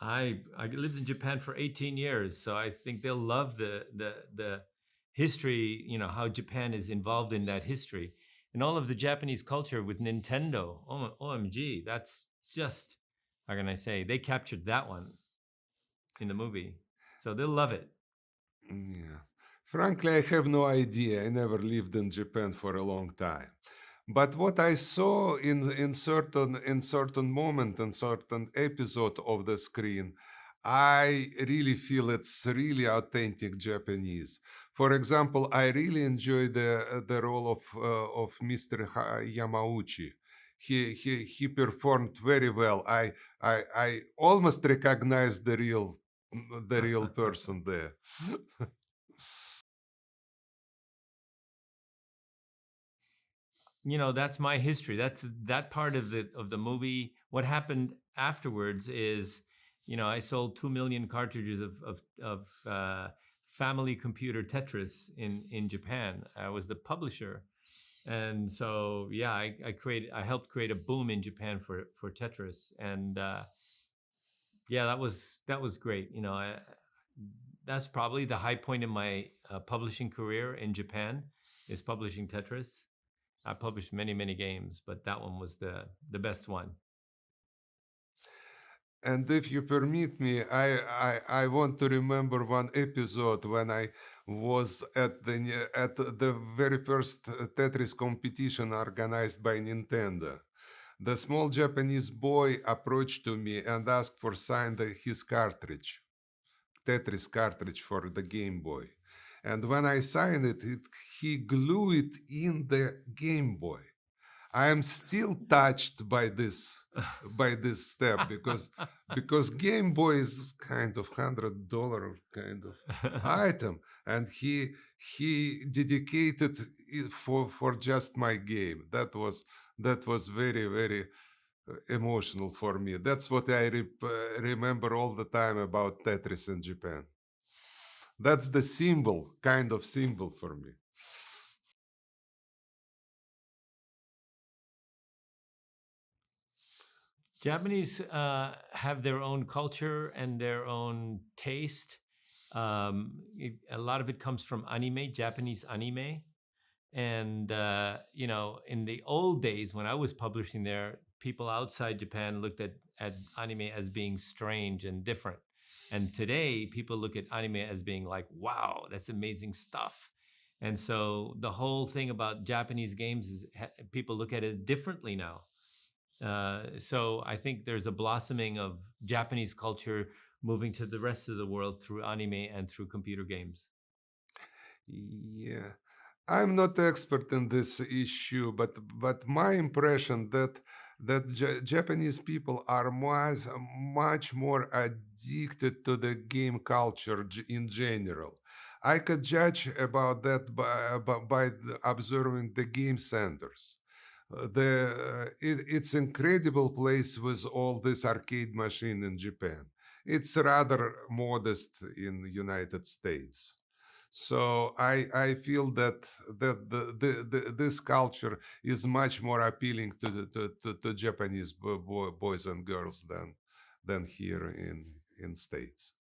I lived in Japan for 18 years, so I think they'll love the history, you know, how Japan is involved in that history. And all of the Japanese culture with Nintendo. OMG, that's just, how can I say, they captured that one in the movie. So they'll love it. Yeah. Frankly, I have no idea. I never lived in Japan for a long time. But what I saw in certain moment and certain episode of the screen, I really feel it's really authentic Japanese. For example, I really enjoy the role of Mr. Yamauchi. He performed very well. I almost recognized the real person there. You know, that's my history. That's that part of the movie. What happened afterwards is, you know, I sold 2 million cartridges of family computer Tetris in Japan. I was the publisher, and so yeah, I helped create a boom in Japan for Tetris, and yeah, that was great. You know, that's probably the high point in my publishing career in Japan, is publishing Tetris. I published many games, but that one was the best one. And if you permit me, I want to remember one episode when I was at the very first Tetris competition organized by Nintendo. The small Japanese boy approached to me and asked for his cartridge, Tetris cartridge for the Game Boy. And when I signed it, he glued it in the Game Boy. I am still touched by this step because Game Boy is kind of $100 kind of item, and he dedicated it for just my game. That was very emotional for me. That's what I remember all the time about Tetris in Japan. That's the kind of symbol for me. Japanese have their own culture and their own taste. A lot of it comes from anime, Japanese anime. And, you know, in the old days when I was publishing there, people outside Japan looked at anime as being strange and different. And today, people look at anime as being like, wow, that's amazing stuff. And so the whole thing about Japanese games is people look at it differently now. So I think there's a blossoming of Japanese culture moving to the rest of the world through anime and through computer games. Yeah. I'm not expert in this issue, but my impression that Japanese people are much more addicted to the game culture in general. I could judge about that by observing the game centers. It's incredible place with all this arcade machine in Japan. It's rather modest in the United States. So I feel that this culture is much more appealing to Japanese boys and girls than here in States.